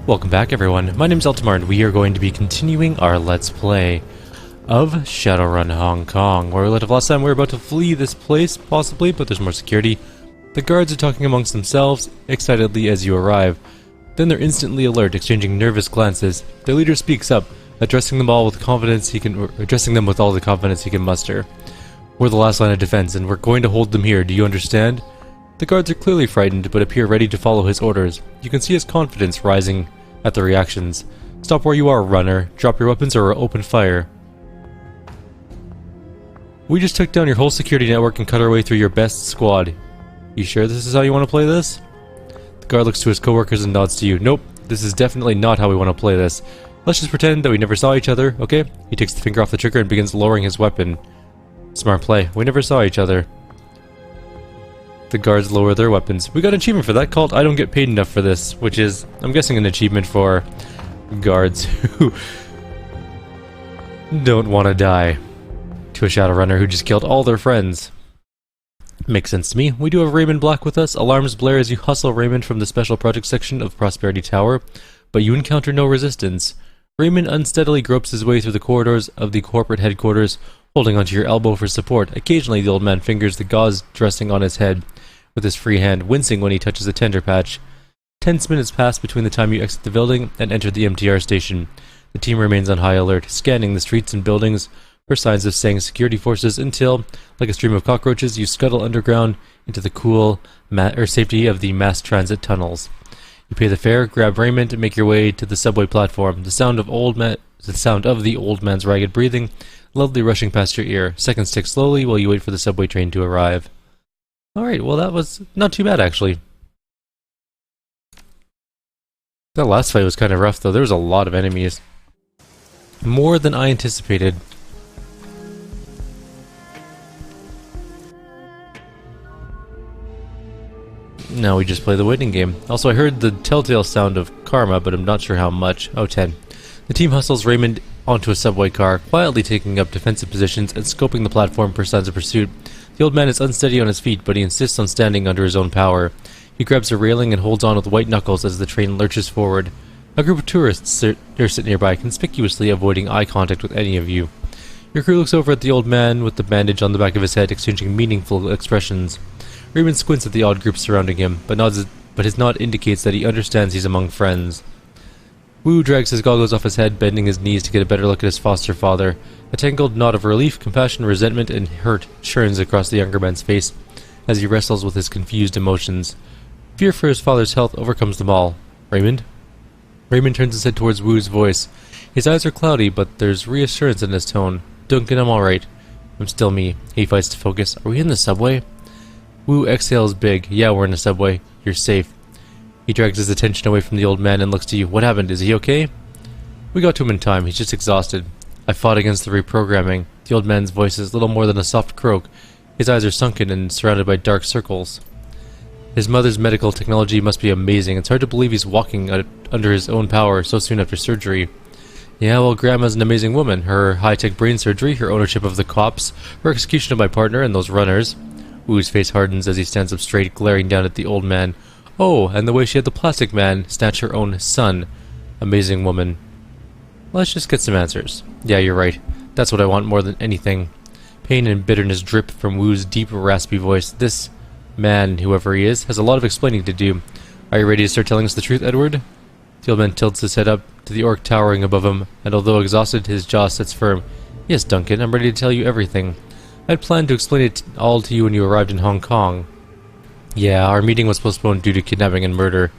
Welcome back everyone, my name's Eltimar and we are going to be continuing our Let's Play of Shadowrun Hong Kong, where we left off last time. We're about to flee this place, possibly, but there's more security. The guards are talking amongst themselves, excitedly as you arrive. Then they're instantly alert, exchanging nervous glances. Their leader speaks up, addressing them all with confidence addressing them with all the confidence he can muster. We're the last line of defense, and we're going to hold them here, do you understand? The guards are clearly frightened, but appear ready to follow his orders. You can see his confidence rising at the reactions. Stop where you are, runner. Drop your weapons or open fire. We just took down your whole security network and cut our way through your best squad. You sure this is how you want to play this? The guard looks to his coworkers and nods to you. Nope, this is definitely not how we want to play this. Let's just pretend that we never saw each other, okay? He takes the finger off the trigger and begins lowering his weapon. Smart play. We never saw each other. The guards lower their weapons. We got an achievement for that called I don't get paid enough for this, which is, I'm guessing, an achievement for guards who don't want to die to a Shadowrunner who just killed all their friends. Makes sense to me. We do have Raymond Black with us. Alarms blare as you hustle Raymond from the special project section of Prosperity Tower, but you encounter no resistance. Raymond unsteadily gropes his way through the corridors of the corporate headquarters, holding onto your elbow for support. Occasionally the old man fingers the gauze dressing on his head with his free hand, wincing when he touches a tender patch. Tense minutes pass between the time you exit the building and enter the MTR station. The team remains on high alert, scanning the streets and buildings for signs of Sang security forces until, like a stream of cockroaches, you scuttle underground into the cool safety of the mass transit tunnels. You pay the fare, grab Raymond, and make your way to the subway platform. The sound of the old man's ragged breathing loudly rushing past your ear. Seconds tick slowly while you wait for the subway train to arrive. Alright, well that was not too bad actually. That last fight was kind of rough though. There was a lot of enemies. More than I anticipated. Now we just play the waiting game. Also, I heard the telltale sound of karma, but I'm not sure how much. Oh, 10. The team hustles Raymond onto a subway car, quietly taking up defensive positions and scoping the platform for signs of pursuit. The old man is unsteady on his feet, but he insists on standing under his own power. He grabs a railing and holds on with white knuckles as the train lurches forward. A group of tourists sit nearby, conspicuously avoiding eye contact with any of you. Your crew looks over at the old man with the bandage on the back of his head, exchanging meaningful expressions. Raymond squints at the odd group surrounding him, but his nod indicates that he understands he's among friends. Wu drags his goggles off his head, bending his knees to get a better look at his foster father. A tangled knot of relief, compassion, resentment, and hurt churns across the younger man's face as he wrestles with his confused emotions. Fear for his father's health overcomes them all. Raymond? Raymond turns his head towards Wu's voice. His eyes are cloudy, but there's reassurance in his tone. Duncan, I'm alright. I'm still me. He fights to focus. Are we in the subway? Wu exhales big. Yeah, we're in a subway. You're safe. He drags his attention away from the old man and looks to you. What happened? Is he okay? We got to him in time. He's just exhausted. I fought against the reprogramming. The old man's voice is little more than a soft croak. His eyes are sunken and surrounded by dark circles. His mother's medical technology must be amazing. It's hard to believe he's walking under his own power so soon after surgery. Yeah, well, Grandma's an amazing woman. Her high-tech brain surgery, her ownership of the cops, her execution of my partner and those runners. Wu's face hardens as he stands up straight, glaring down at the old man. Oh, and the way she had the plastic man snatch her own son. Amazing woman. Let's just get some answers. Yeah, you're right. That's what I want more than anything. Pain and bitterness drip from Wu's deep, raspy voice. This man, whoever he is, has a lot of explaining to do. Are you ready to start telling us the truth, Edward? The old man tilts his head up to the orc towering above him, and although exhausted, his jaw sets firm. Yes, Duncan, I'm ready to tell you everything. I'd planned to explain it all to you when you arrived in Hong Kong. Yeah, our meeting was postponed due to kidnapping and murder.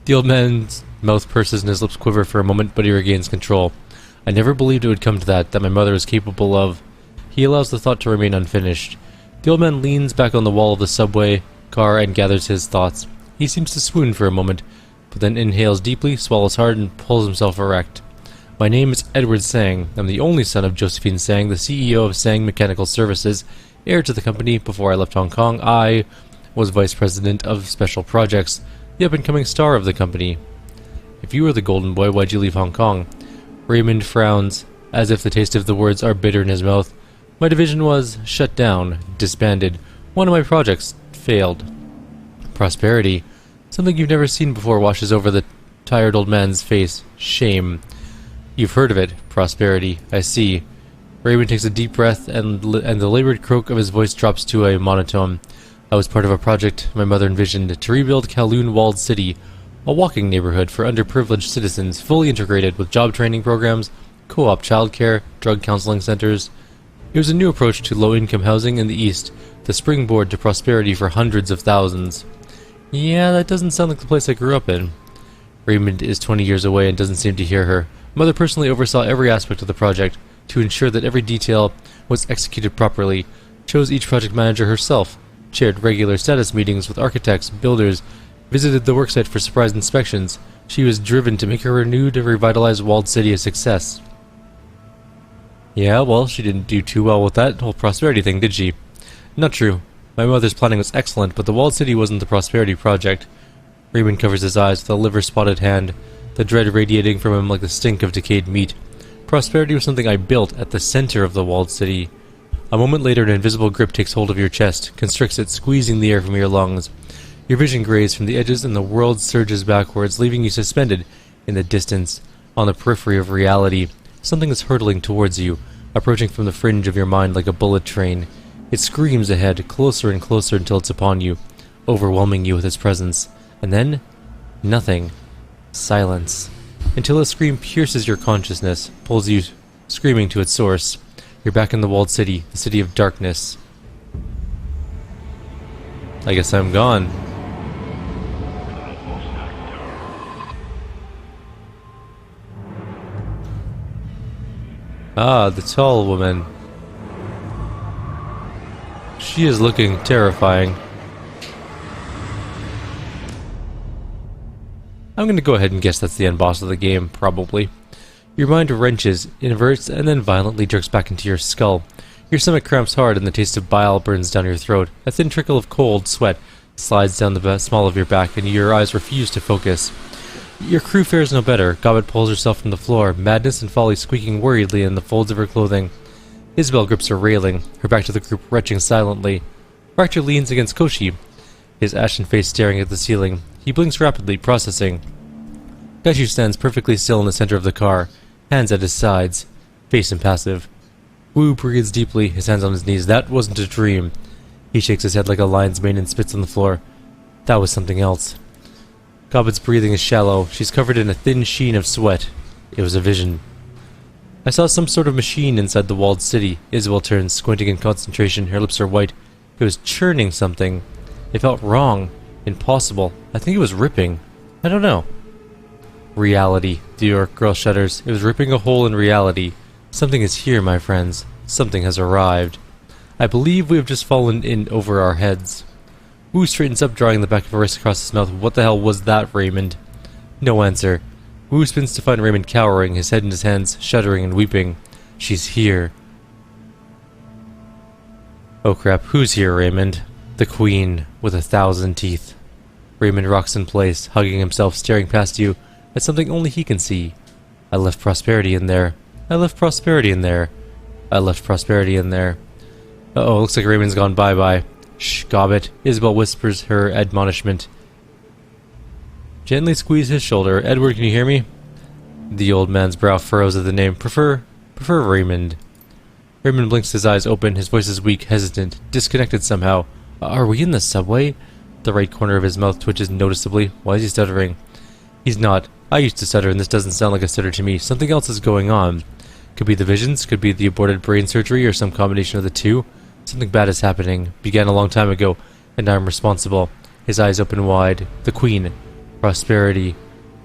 The old man's mouth purses and his lips quiver for a moment, but he regains control. I never believed it would come to that my mother is capable of... He allows the thought to remain unfinished. The old man leans back on the wall of the subway car and gathers his thoughts. He seems to swoon for a moment, but then inhales deeply, swallows hard, and pulls himself erect. My name is Edward Sang. I'm the only son of Josephine Sang, the CEO of Sang Mechanical Services, heir to the company. Before I left Hong Kong, I was vice president of special projects, the up-and-coming star of the company. If you were the golden boy, why'd you leave Hong Kong? Raymond frowns, as if the taste of the words are bitter in his mouth. My division was shut down, disbanded. One of my projects failed. Prosperity. Something you've never seen before washes over the tired old man's face. Shame. You've heard of it. Prosperity. I see. Raymond takes a deep breath, and the labored croak of his voice drops to a monotone. I was part of a project my mother envisioned to rebuild Kowloon Walled City, a walking neighborhood for underprivileged citizens, fully integrated with job training programs, co-op childcare, drug counseling centers. It was a new approach to low-income housing in the East, the springboard to prosperity for hundreds of thousands. Yeah, that doesn't sound like the place I grew up in. Raymond is 20 years away and doesn't seem to hear her. Mother personally oversaw every aspect of the project to ensure that every detail was executed properly, chose each project manager herself, chaired regular status meetings with architects, builders, visited the worksite for surprise inspections. She was driven to make her renewed and revitalized walled city a success. Yeah, well, she didn't do too well with that whole prosperity thing, did she? Not true. My mother's planning was excellent, but the walled city wasn't the prosperity project. Raymond covers his eyes with a liver-spotted hand, the dread radiating from him like the stink of decayed meat. Prosperity was something I built at the center of the walled city. A moment later, an invisible grip takes hold of your chest, constricts it, squeezing the air from your lungs. Your vision grays from the edges and the world surges backwards, leaving you suspended in the distance, on the periphery of reality. Something is hurtling towards you, approaching from the fringe of your mind like a bullet train. It screams ahead, closer and closer until it's upon you, overwhelming you with its presence. And then, nothing. Silence. Until a scream pierces your consciousness, pulls you screaming to its source. You're back in the walled city, the city of darkness. I guess I'm gone. Ah, the tall woman. She is looking terrifying. I'm going to go ahead and guess that's the end boss of the game, probably. Your mind wrenches, inverts, and then violently jerks back into your skull. Your stomach cramps hard and the taste of bile burns down your throat. A thin trickle of cold sweat slides down the small of your back and your eyes refuse to focus. Your crew fares no better. Gobbet pulls herself from the floor, madness and folly squeaking worriedly in the folds of her clothing. Isabel grips her railing, her back to the group retching silently. Rector leans against Koshi, his ashen face staring at the ceiling. He blinks rapidly, processing. Gaishu stands perfectly still in the center of the car, hands at his sides, face impassive. Wu breathes deeply, his hands on his knees. That wasn't a dream. He shakes his head like a lion's mane and spits on the floor. That was something else. Gobbet's breathing is shallow. She's covered in a thin sheen of sweat. It was a vision. I saw some sort of machine inside the walled city. Isabel turns, squinting in concentration. Her lips are white. It was churning something. It felt wrong. Impossible. I think it was ripping. I don't know. Reality. The orc girl shudders. It was ripping a hole in reality. Something is here, my friends. Something has arrived. I believe we have just fallen in over our heads. Wu straightens up, drawing the back of her wrist across his mouth. What the hell was that, Raymond? No answer. Wu spins to find Raymond cowering, his head in his hands, shuddering and weeping. She's here. Oh crap, who's here, Raymond? The Queen, with 1,000 teeth. Raymond rocks in place, hugging himself, staring past you at something only he can see. I left prosperity in there. I left prosperity in there. I left prosperity in there. Uh-oh, looks like Raymond's gone bye-bye. Shh, Gobbet. Isabel whispers her admonishment. Gently squeeze his shoulder. Edward, can you hear me? The old man's brow furrows at the name. Prefer Raymond. Raymond blinks his eyes open. His voice is weak, hesitant, disconnected somehow. Are we in the subway? The right corner of his mouth twitches noticeably. Why is he stuttering? He's not. I used to stutter, and this doesn't sound like a stutter to me. Something else is going on. Could be the visions, could be the aborted brain surgery, or some combination of the two. Something bad is happening. Began a long time ago, and I'm responsible. His eyes open wide. The Queen. Prosperity.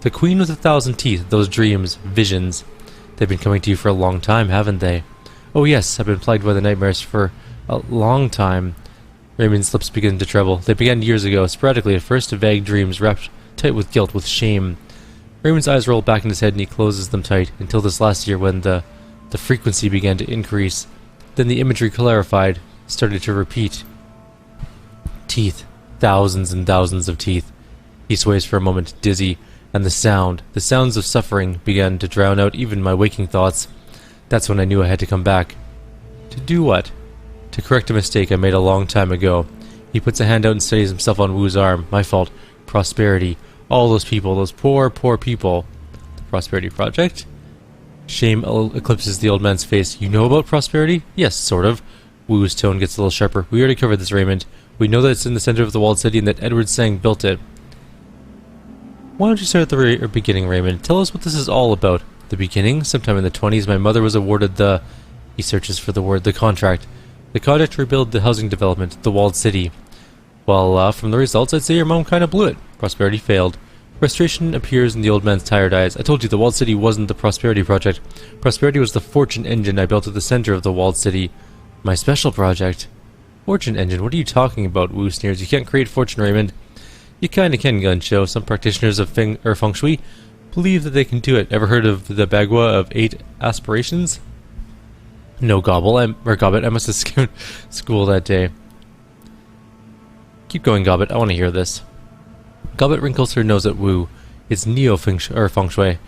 The Queen with 1,000 teeth. Those dreams. Visions. They've been coming to you for a long time, haven't they? Oh yes, I've been plagued by the nightmares for a long time. Raymond's lips begin to tremble. They began years ago, sporadically at first, vague dreams wrapped tight with guilt, with shame. Raymond's eyes roll back in his head and he closes them tight, until this last year when the frequency began to increase. Then the imagery clarified, started to repeat. Teeth. Thousands and thousands of teeth. He sways for a moment, dizzy, and the sounds of suffering began to drown out even my waking thoughts. That's when I knew I had to come back. To do what? To correct a mistake I made a long time ago. He puts a hand out and steadies himself on Wu's arm. My fault. Prosperity. All those people, those poor, poor people. The Prosperity Project? Shame eclipses the old man's face. You know about Prosperity? Yes, sort of. Wu's tone gets a little sharper. We already covered this, Raymond. We know that it's in the center of the walled city and that Edward Sang built it. Why don't you start at the beginning, Raymond? Tell us what this is all about. The beginning? Sometime in the 20s, my mother was awarded the... He searches for the word. The contract. The contract to rebuild the housing development, the walled city. Well, from the results, I'd say your mom kind of blew it. Prosperity failed. Frustration appears in the old man's tired eyes. I told you the walled city wasn't the Prosperity Project. Prosperity was the fortune engine I built at the center of the walled city. My special project. Fortune engine? What are you talking about? Wu sneers. You can't create fortune, Raymond. You kinda can, Guncho. Some practitioners of feng shui believe that they can do it. Ever heard of the Bagua of 8 aspirations? No, Gobbet. I must have skipped school that day. Keep going, Gobbet. I want to hear this. Gobbet wrinkles her nose at Wu. It's feng shui.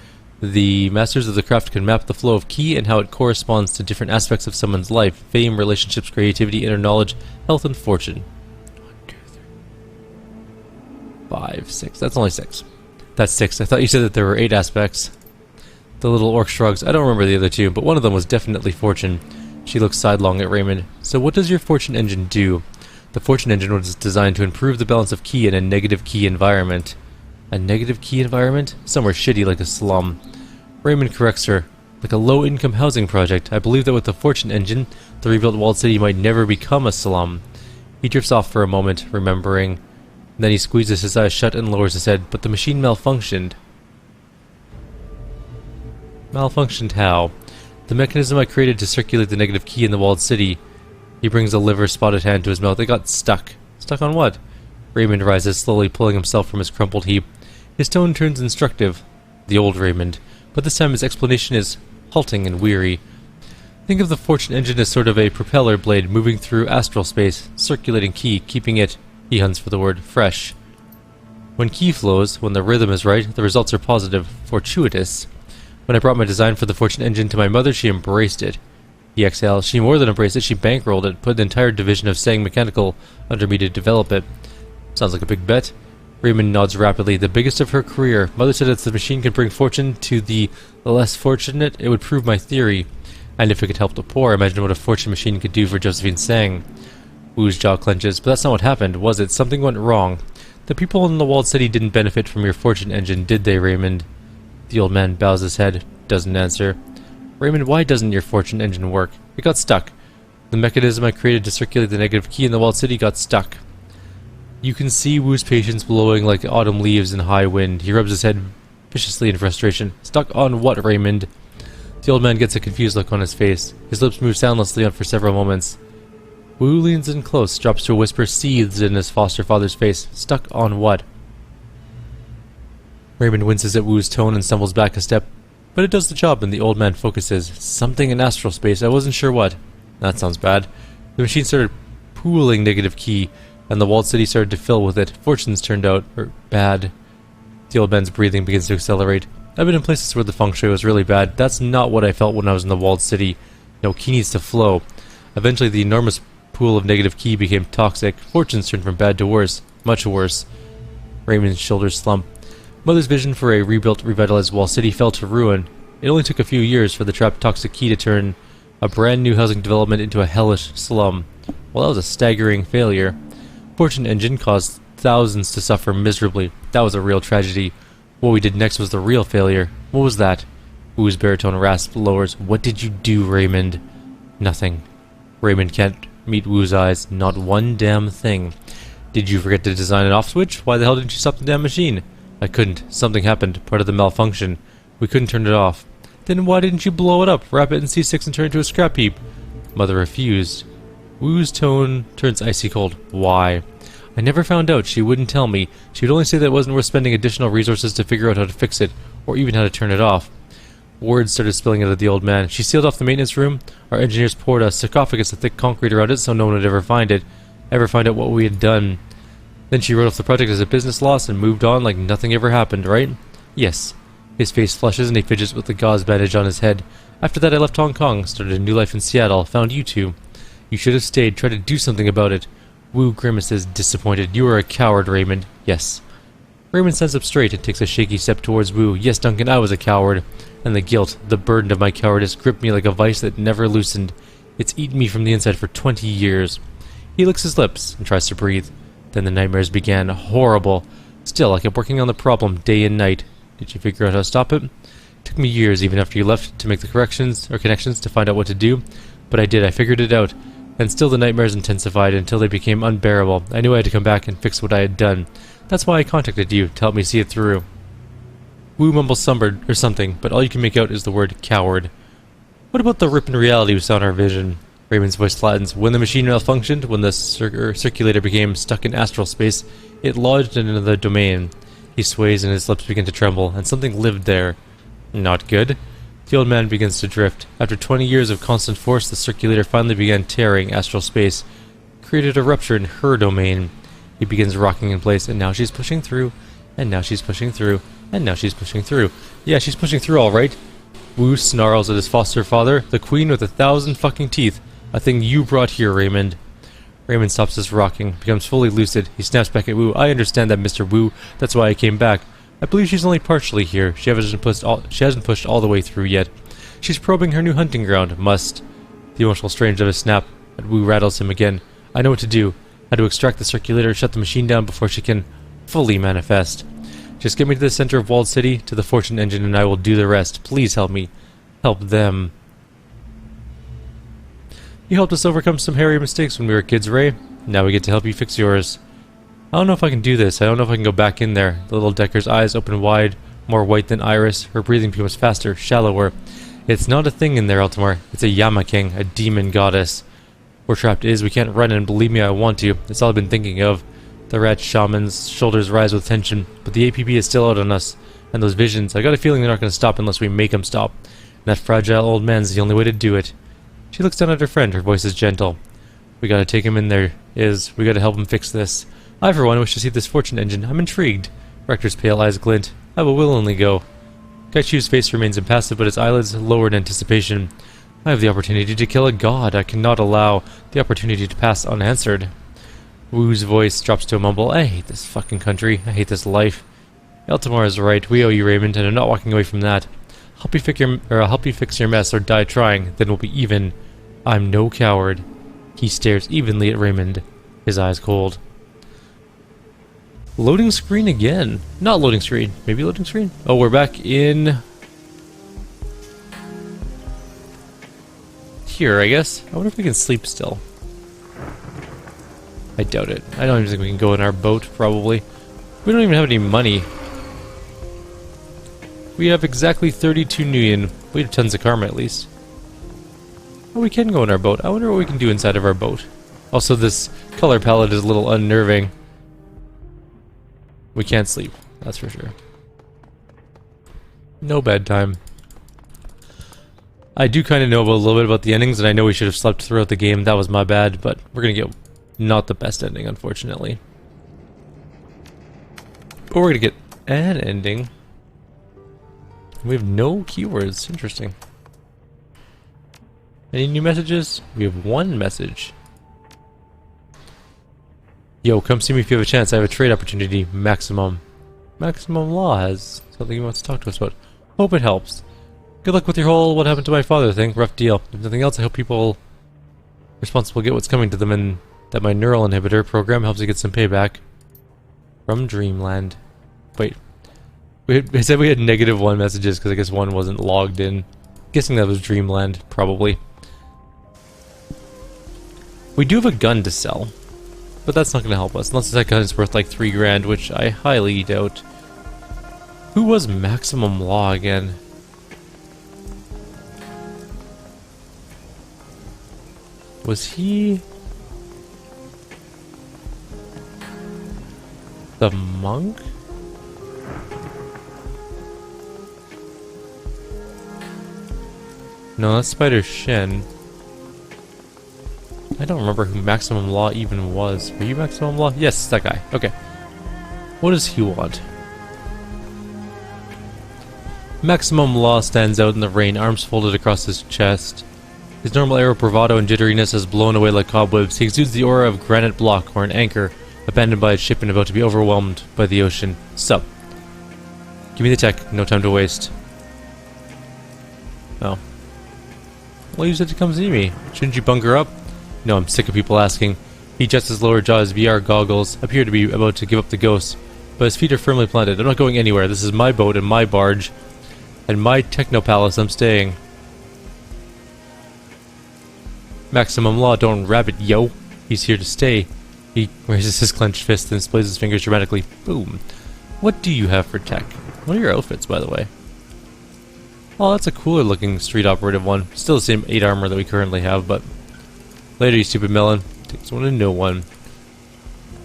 The masters of the craft can map the flow of ki and how it corresponds to different aspects of someone's life. Fame, relationships, creativity, inner knowledge, health, and fortune. 1, 2, 3, 5, 6. That's only 6. That's 6. I thought you said that there were 8 aspects. The little orc shrugs. I don't remember the other 2, but one of them was definitely fortune. She looks sidelong at Raymond. So what does your fortune engine do? The fortune engine was designed to improve the balance of ki in a negative ki environment. A negative ki environment? Somewhere shitty like a slum. Raymond corrects her. Like a low-income housing project. I believe that with the fortune engine, the rebuilt walled city might never become a slum. He drifts off for a moment, remembering. Then he squeezes his eyes shut and lowers his head. But the machine malfunctioned. Malfunctioned how? The mechanism I created to circulate the negative ki in the walled city. He brings a liver-spotted hand to his mouth. It got stuck. Stuck on what? Raymond rises, slowly pulling himself from his crumpled heap. His tone turns instructive. The old Raymond. But this time his explanation is halting and weary. Think of the fortune engine as sort of a propeller blade moving through astral space, circulating ki, keeping it, he hunts for the word, fresh. When ki flows, when the rhythm is right, the results are positive, fortuitous. When I brought my design for the fortune engine to my mother, she embraced it. He exhales. She more than embraced it, she bankrolled it, put the entire division of Sang Mechanical under me to develop it. Sounds like a big bet. Raymond nods rapidly. The biggest of her career. Mother said if the machine could bring fortune to the less fortunate, it would prove my theory. And if it could help the poor, imagine what a fortune machine could do for Josephine Sang. Wu's jaw clenches. But that's not what happened, was it? Something went wrong. The people in the walled city didn't benefit from your fortune engine, did they, Raymond? The old man bows his head. Doesn't answer. Raymond, why doesn't your fortune engine work? It got stuck. The mechanism I created to circulate the negative ki in the walled city got stuck. You can see Wu's patience blowing like autumn leaves in high wind. He rubs his head viciously in frustration. Stuck on what, Raymond? The old man gets a confused look on his face. His lips move soundlessly on for several moments. Wu leans in close, drops to a whisper, seethes in his foster father's face. Stuck on what? Raymond winces at Wu's tone and stumbles back a step. But it does the job, and the old man focuses. Something in astral space, I wasn't sure what. That sounds bad. The machine started pooling negative ki, and the walled city started to fill with it. Fortunes turned out bad. The old man's breathing begins to accelerate. I've been in places where the feng shui was really bad. That's not what I felt when I was in the walled city. No, ki needs to flow. Eventually, the enormous pool of negative ki became toxic. Fortunes turned from bad to worse. Much worse. Raymond's shoulders slump. Mother's vision for a rebuilt, revitalized wall city fell to ruin. It only took a few years for the trapped toxic ki to turn a brand new housing development into a hellish slum. Well, that was a staggering failure. Fortune engine caused thousands to suffer miserably. That was a real tragedy. What we did next was the real failure. What was that? Wu's baritone rasp lowers. What did you do, Raymond? Nothing. Raymond can't meet Wu's eyes. Not one damn thing. Did you forget to design an off switch? Why the hell didn't you stop the damn machine? I couldn't. Something happened. Part of the malfunction. We couldn't turn it off. Then why didn't you blow it up, wrap it in C6 and turn it into a scrap heap? Mother refused. Wu's tone turns icy cold. Why? I never found out. She wouldn't tell me. She would only say that it wasn't worth spending additional resources to figure out how to fix it, or even how to turn it off. Words started spilling out of the old man. She sealed off the maintenance room. Our engineers poured a sarcophagus of thick concrete around it so no one would ever find out what we had done. Then she wrote off the project as a business loss and moved on like nothing ever happened, right? Yes. His face flushes and he fidgets with the gauze bandage on his head. After that I left Hong Kong, started a new life in Seattle, found you two. You should have stayed, tried to do something about it. Wu grimaces, disappointed. You were a coward, Raymond. Yes. Raymond stands up straight and takes a shaky step towards Wu. Yes, Duncan, I was a coward. And the guilt, the burden of my cowardice gripped me like a vice that never loosened. It's eaten me from the inside for 20 years. He licks his lips and tries to breathe. Then the nightmares began. Horrible. Still, I kept working on the problem day and night. Did you figure out how to stop it? It took me years, even after you left, to make the corrections or connections to find out what to do. But I did. I figured it out. And still the nightmares intensified until they became unbearable. I knew I had to come back and fix what I had done. That's why I contacted you, to help me see it through. Wu mumbles something, but all you can make out is the word coward. What about the rip in reality we saw in our vision? Raymond's voice flattens. When the machine malfunctioned, when the circulator became stuck in astral space, it lodged in another domain. He sways and his lips begin to tremble, and something lived there. Not good. The old man begins to drift. After 20 years of constant force, the circulator finally began tearing astral space, created a rupture in her domain. He begins rocking in place, and now she's pushing through, and now she's pushing through, and now she's pushing through. Yeah, she's pushing through all right. Wu snarls at his foster father, the queen with 1,000 fucking teeth. A thing you brought here, Raymond. Raymond stops his rocking, becomes fully lucid. He snaps back at Wu. I understand that, Mr. Wu. That's why I came back. I believe she's only partially here. She hasn't pushed all the way through yet. She's probing her new hunting ground. Must. The emotional strange of a snap, but Wu rattles him again. I know what to do. How to extract the circulator, shut the machine down before she can fully manifest. Just get me to the center of Walled City, to the fortune engine, and I will do the rest. Please help me. Help them. You helped us overcome some hairy mistakes when we were kids, Ray. Now we get to help you fix yours. I don't know if I can do this. I don't know if I can go back in there. The little Decker's eyes open wide, more white than iris. Her breathing becomes faster, shallower. It's not a thing in there, Eltimar. It's a Yama King, a demon goddess. We're trapped we can't run, and believe me, I want to. It's all I've been thinking of. The rat shaman's shoulders rise with tension, but the APB is still out on us. And those visions, I got a feeling they're not going to stop unless we make them stop. And that fragile old man's the only way to do it. She looks down at her friend, her voice is gentle. We gotta take him in there, we gotta help him fix this. I, for one, wish to see this fortune engine. I'm intrigued. Rector's pale eyes glint. I will willingly go. Kaichu's face remains impassive, but his eyelids lower in anticipation. I have the opportunity to kill a god. I cannot allow the opportunity to pass unanswered. Wu's voice drops to a mumble. I hate this fucking country. I hate this life. Eltimar is right. We owe you, Raymond, and I'm not walking away from that. I'll help you fix your mess or die trying. Then we'll be even. I'm no coward. He stares evenly at Raymond, his eyes cold. Loading screen again. Not loading screen. Maybe loading screen? Oh, we're back in... here, I guess. I wonder if we can sleep still. I doubt it. I don't even think we can go in our boat, probably. We don't even have any money. We have exactly 32 million. We have tons of karma, at least. Oh, we can go in our boat. I wonder what we can do inside of our boat. Also, this color palette is a little unnerving. We can't sleep, that's for sure. No bedtime. I do kind of know a little bit about the endings, and I know we should have slept throughout the game. That was my bad, but we're going to get not the best ending, unfortunately. But we're going to get an ending. We have no keywords. Interesting. Any new messages? We have one message. Yo, come see me if you have a chance. I have a trade opportunity. Maximum. Maximum Law has something he wants to talk to us about. Hope it helps. Good luck with your whole what happened to my father thing. Rough deal. If nothing else, I hope people responsible get what's coming to them, and that my neural inhibitor program helps you get some payback. From Dreamland. Wait. I said we had -1 messages because I guess one wasn't logged in. Guessing that was Dreamland, probably. We do have a gun to sell, but that's not going to help us unless that gun is worth like 3 grand, which I highly doubt. Who was Maximum Law again? Was he the monk? No, that's Spider Shen. I don't remember who Maximum Law even was. Are you Maximum Law? Yes, that guy. Okay. What does he want? Maximum Law stands out in the rain, arms folded across his chest. His normal air of bravado and jitteriness has blown away like cobwebs. He exudes the aura of granite block or an anchor, a abandoned by its ship and about to be overwhelmed by the ocean. Sup? Give me the tech. No time to waste. Oh. Well, you said to come see me. Shouldn't you bunker up? No, I'm sick of people asking. He adjusts his lower jaw as VR goggles appear to be about to give up the ghost, but his feet are firmly planted. I'm not going anywhere. This is my boat and my barge. And my techno palace. I'm staying. Maximum law, don't rabbit, yo. He's here to stay. He raises his clenched fist and displays his fingers dramatically. Boom. What do you have for tech? What are your outfits, by the way? Oh, that's a cooler looking street operative one. Still the same 8 armor that we currently have, but... Later, you stupid melon. Takes one to know one.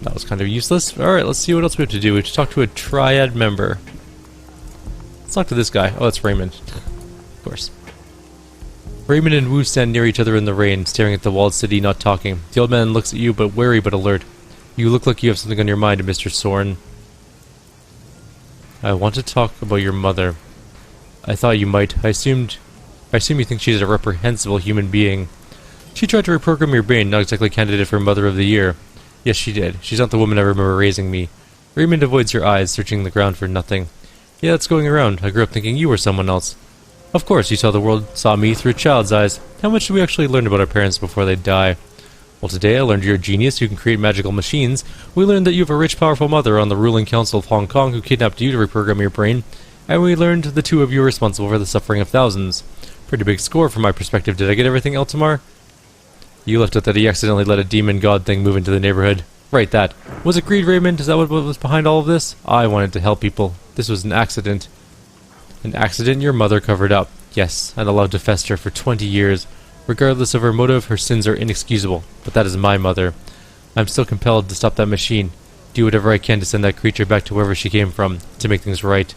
That was kind of useless. Alright, let's see what else we have to do. We have to talk to a triad member. Let's talk to this guy. Oh, that's Raymond. Of course. Raymond and Wu stand near each other in the rain, staring at the walled city, not talking. The old man looks at you, but wary but alert. You look like you have something on your mind, Mr. Sorn. I want to talk about your mother. I thought you might. I assume you think she's a reprehensible human being. She tried to reprogram your brain, not exactly candidate for Mother of the Year. Yes, she did. She's not the woman I remember raising me. Raymond avoids your eyes, searching the ground for nothing. Yeah, that's going around. I grew up thinking you were someone else. Of course, you saw the world, saw me through a child's eyes. How much do we actually learn about our parents before they die? Well, today I learned you're a genius who can create magical machines. We learned that you have a rich, powerful mother on the ruling council of Hong Kong who kidnapped you to reprogram your brain. And we learned the two of you are responsible for the suffering of thousands. Pretty big score from my perspective. Did I get everything, Eltimar? You left out that he accidentally let a demon god thing move into the neighborhood. Right, that. Was it greed, Raymond? Is that what was behind all of this? I wanted to help people. This was an accident. An accident your mother covered up. Yes, and allowed to fester for 20 years. Regardless of her motive, her sins are inexcusable. But that is my mother. I'm still compelled to stop that machine. Do whatever I can to send that creature back to wherever she came from, to make things right.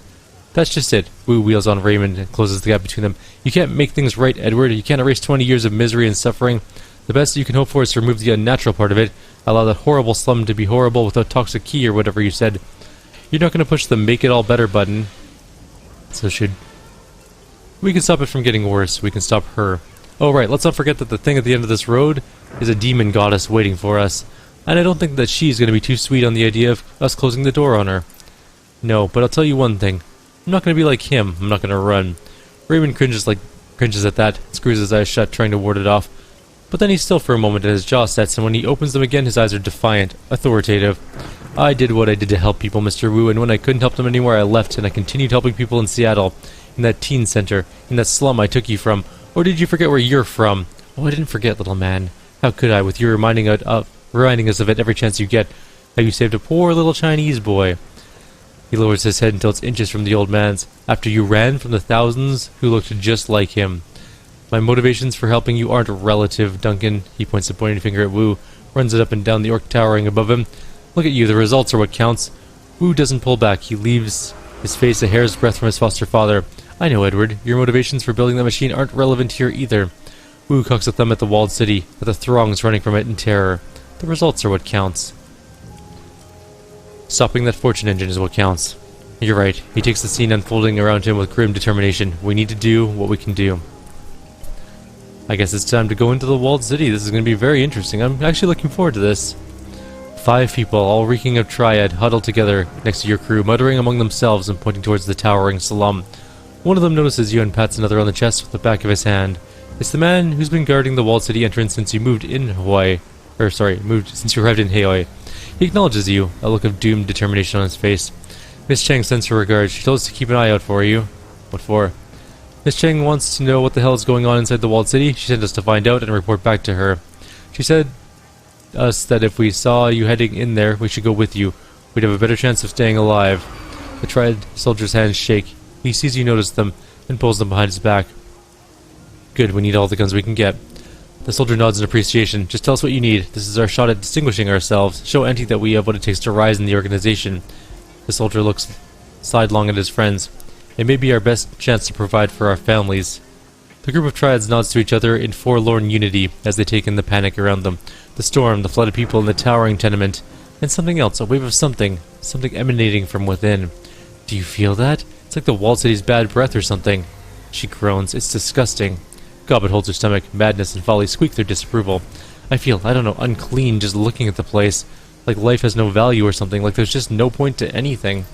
That's just it. Wu wheels on Raymond and closes the gap between them. You can't make things right, Edward. You can't erase 20 years of misery and suffering. The best you can hope for is to remove the unnatural part of it. Allow that horrible slum to be horrible without toxic key or whatever you said. You're not going to push the make it all better button. So we can stop it from getting worse. We can stop her. Oh right, let's not forget that the thing at the end of this road is a demon goddess waiting for us. And I don't think that she's going to be too sweet on the idea of us closing the door on her. No, but I'll tell you one thing. I'm not going to be like him. I'm not going to run. Raymond cringes at that, screws his eyes shut, trying to ward it off. But then he's still for a moment and his jaw sets, and when he opens them again, his eyes are defiant, authoritative. I did what I did to help people, Mr. Wu, and when I couldn't help them anymore, I left, and I continued helping people in Seattle, in that teen center, in that slum I took you from. Or did you forget where you're from? Oh, I didn't forget, little man. How could I, with you reminding us of it every chance you get, how you saved a poor little Chinese boy. He lowers his head until it's inches from the old man's, after you ran from the thousands who looked just like him. My motivations for helping you aren't relative, Duncan. He points a pointing finger at Wu, runs it up and down the orc towering above him. Look at you, the results are what counts. Wu doesn't pull back. He leaves his face a hair's breadth from his foster father. I know, Edward. Your motivations for building that machine aren't relevant here either. Wu cocks a thumb at the walled city, at the throngs running from it in terror. The results are what counts. Stopping that fortune engine is what counts. You're right. He takes the scene unfolding around him with grim determination. We need to do what we can do. I guess it's time to go into the walled city. This is going to be very interesting. I'm actually looking forward to this. 5 people, all reeking of triad, huddled together next to your crew, muttering among themselves and pointing towards the towering slum. One of them notices you and pats another on the chest with the back of his hand. It's the man who's been guarding the walled city entrance since you moved in Hawaii. Since you arrived in Hawaii. He acknowledges you, a look of doomed determination on his face. Miss Chang sends her regards. She told us to keep an eye out for you. What for? Miss Chang wants to know what the hell is going on inside the walled city. She sent us to find out and report back to her. She said us that if we saw you heading in there, we should go with you. We'd have a better chance of staying alive. The triad soldier's hands shake. He sees you notice them and pulls them behind his back. Good, we need all the guns we can get. The soldier nods in appreciation. Just tell us what you need. This is our shot at distinguishing ourselves. Show Auntie that we have what it takes to rise in the organization. The soldier looks sidelong at his friends. It may be our best chance to provide for our families. The group of triads nods to each other in forlorn unity as they take in the panic around them. The storm, the flood of people in the towering tenement, and something else, a wave of something emanating from within. Do you feel that? It's like the walled city's bad breath or something. She groans. It's disgusting. Gobbet holds her stomach. Madness and folly squeak their disapproval. I feel, unclean just looking at the place. Like life has no value or something. Like there's just no point to anything.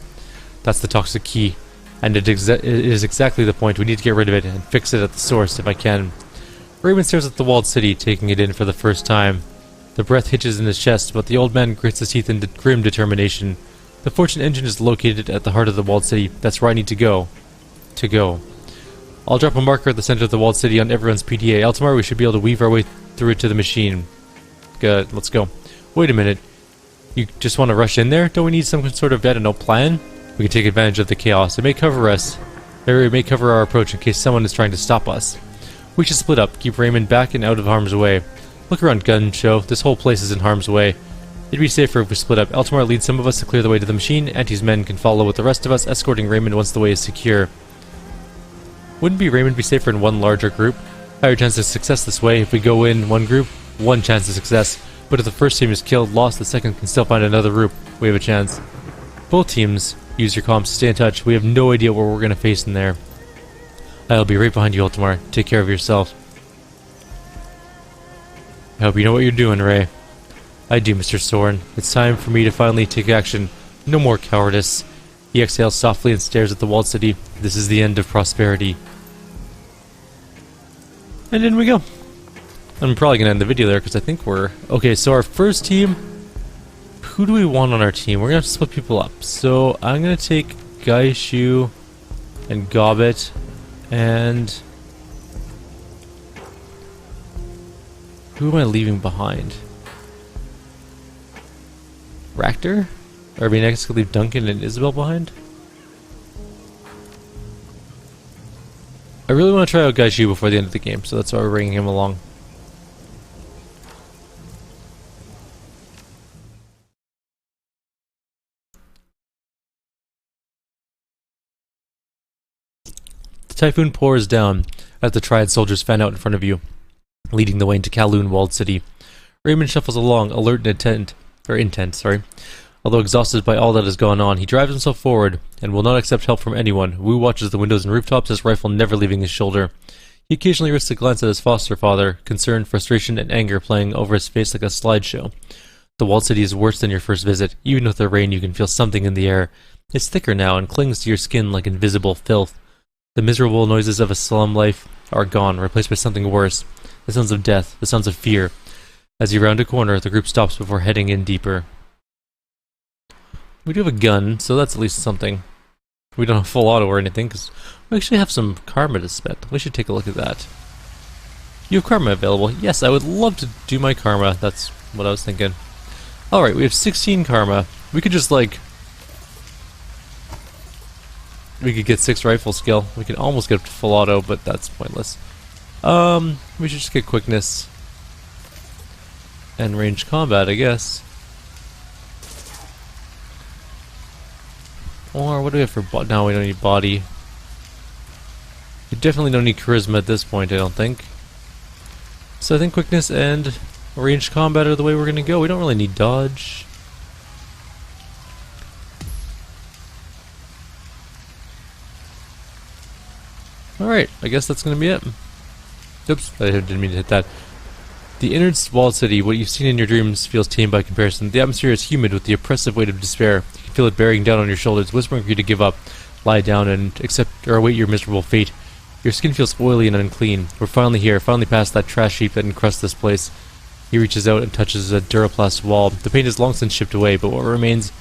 That's the toxic key. And it is exactly the point. We need to get rid of it and fix it at the source if I can. Raymond stares at the walled city, taking it in for the first time. The breath hitches in his chest, but the old man grits his teeth in grim determination. The Fortune engine is located at the heart of the walled city. That's where I need to go. I'll drop a marker at the center of the walled city on everyone's PDA. Eltimar, we should be able to weave our way through it to the machine. Good, let's go. Wait a minute. You just want to rush in there? Don't we need some sort of, I don't know, plan? We can take advantage of the chaos. It may cover us. Or it may cover our approach in case someone is trying to stop us. We should split up. Keep Raymond back and out of harm's way. Look around, Gun Show. This whole place is in harm's way. It'd be safer if we split up. Eltimar leads some of us to clear the way to the machine. Auntie's men can follow with the rest of us, escorting Raymond once the way is secure. Wouldn't Raymond be safer in one larger group? Higher chance of success this way. If we go in one group, one chance of success. But if the first team is killed, lost, the second can still find another group. We have a chance. Both teams use your comms to stay in touch. We have no idea what we're going to face in there. I'll be right behind you, Eltimar. Take care of yourself. I hope you know what you're doing, Ray. I do, Mr. Soren. It's time for me to finally take action. No more cowardice. He exhales softly and stares at the walled city. This is the end of prosperity. And in we go. I'm probably going to end the video there because I think we're... Okay, so our first team... Who do we want on our team? We're going to have to split people up. So I'm going to take Gaishu and Gobbet and... Who am I leaving behind? Ractor? Or are we next to leave Duncan and Isabel behind? I really want to try out Gaishu before the end of the game, so that's why we're bringing him along. The typhoon pours down as the Triad soldiers fan out in front of you, leading the way into Kowloon walled city. Raymond shuffles along, alert and intent. Although exhausted by all that has gone on, he drives himself forward and will not accept help from anyone. Wu watches the windows and rooftops, his rifle never leaving his shoulder. He occasionally risks a glance at his foster father, concern, frustration, and anger playing over his face like a slideshow. The walled city is worse than your first visit. Even with the rain, you can feel something in the air. It's thicker now and clings to your skin like invisible filth. The miserable noises of a slum life are gone, replaced by something worse. The sounds of death, the sounds of fear. As you round a corner, the group stops before heading in deeper. We do have a gun, so that's at least something. We don't have full auto or anything, because we actually have some karma to spend. We should take a look at that. You have karma available. Yes, I would love to do my karma. That's what I was thinking. Alright, we have 16 karma. We could just, like... We could get 6 rifle skill. We can almost get up to full auto, but that's pointless. We should just get quickness. And ranged combat, I guess. Or what do we have for no, we don't need body. We definitely don't need charisma at this point, I don't think. So I think quickness and ranged combat are the way we're gonna go. We don't really need dodge. Alright, I guess that's gonna be it. Oops, I didn't mean to hit that. The inner walled city, what you've seen in your dreams, feels tame by comparison. The atmosphere is humid with the oppressive weight of despair. You can feel it bearing down on your shoulders, whispering for you to give up, lie down, and accept or await your miserable fate. Your skin feels oily and unclean. We're finally here, finally past that trash heap that encrusts this place. He reaches out and touches a Duraplast wall. The paint is long since chipped away, but what remains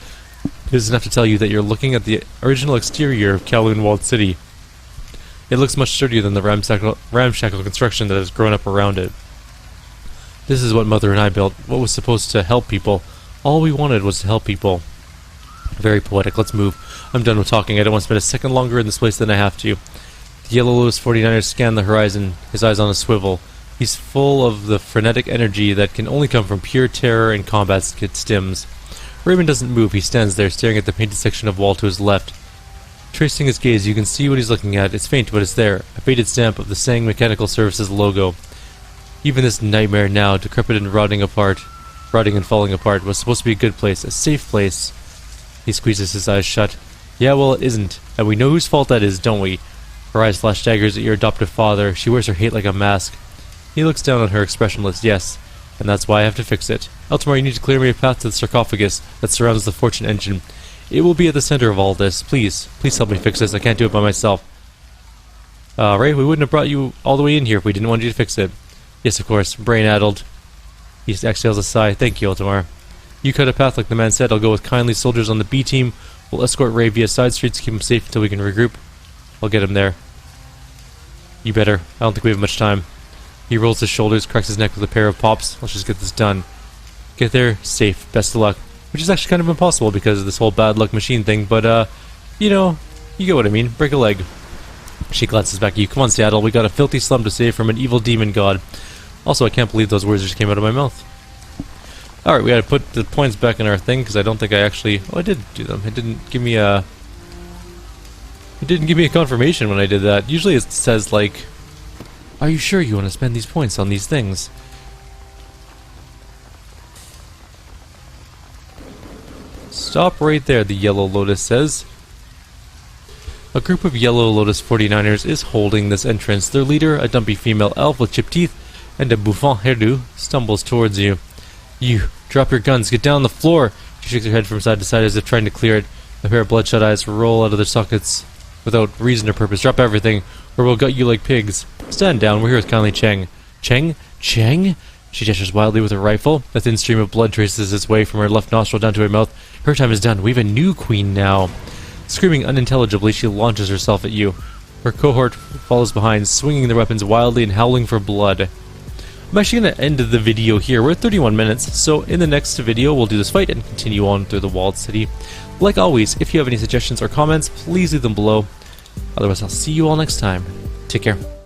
is enough to tell you that you're looking at the original exterior of Kowloon walled city. It looks much sturdier than the ramshackle construction that has grown up around it. This is what Mother and I built, what was supposed to help people. All we wanted was to help people. Very poetic, let's move. I'm done with talking, I don't want to spend a second longer in this place than I have to. The Yellow Lotus 49er scanned the horizon, his eyes on a swivel. He's full of the frenetic energy that can only come from pure terror and combat stims. Raymond doesn't move, he stands there staring at the painted section of wall to his left. Tracing his gaze, you can see what he's looking at. It's faint, but it's there. A faded stamp of the Sang Mechanical Services logo. Even this nightmare now, decrepit and rotting and falling apart, was supposed to be a good place, a safe place. He squeezes his eyes shut. Yeah, well, it isn't. And we know whose fault that is, don't we? Her eyes flash daggers at your adoptive father. She wears her hate like a mask. He looks down on her, expressionless. Yes, and that's why I have to fix it. Eltimar, you need to clear me a path to the sarcophagus that surrounds the Fortune engine. It will be at the center of all this. Please help me fix this. I can't do it by myself. Ray, we wouldn't have brought you all the way in here if we didn't want you to fix it. Yes, of course. Brain-addled. He exhales a sigh. Thank you, Eltimar. You cut a path like the man said. I'll go with kindly soldiers on the B team. We'll escort Ray via side streets to keep him safe until we can regroup. I'll get him there. You better. I don't think we have much time. He rolls his shoulders, cracks his neck with a pair of pops. Let's just get this done. Get there safe. Best of luck. Which is actually kind of impossible because of this whole bad luck machine thing, but, you know, you get what I mean. Break a leg. She glances back at you. Come on, Seattle. We got a filthy slum to save from an evil demon god. Also, I can't believe those words just came out of my mouth. Alright, we gotta put the points back in our thing, because I don't think I actually... Oh, I did do them. It didn't give me a... It didn't give me a confirmation when I did that. Usually it says, like... Are you sure you want to spend these points on these things? Stop right there, the Yellow Lotus says. A group of Yellow Lotus 49ers is holding this entrance. Their leader, a dumpy female elf with chipped teeth and a bouffant hairdo, stumbles towards you. You, drop your guns, get down on the floor! She shakes her head from side to side as if trying to clear it. A pair of bloodshot eyes roll out of their sockets without reason or purpose. Drop everything, or we'll gut you like pigs. Stand down, we're here with kindly Cheng. Cheng? Cheng? She gestures wildly with her rifle. A thin stream of blood traces its way from her left nostril down to her mouth. Her time is done. We have a new queen now. Screaming unintelligibly, she launches herself at you. Her cohort follows behind, swinging their weapons wildly and howling for blood. I'm actually going to end the video here. We're at 31 minutes, so in the next video we'll do this fight and continue on through the walled city. Like always, if you have any suggestions or comments, please leave them below. Otherwise, I'll see you all next time. Take care.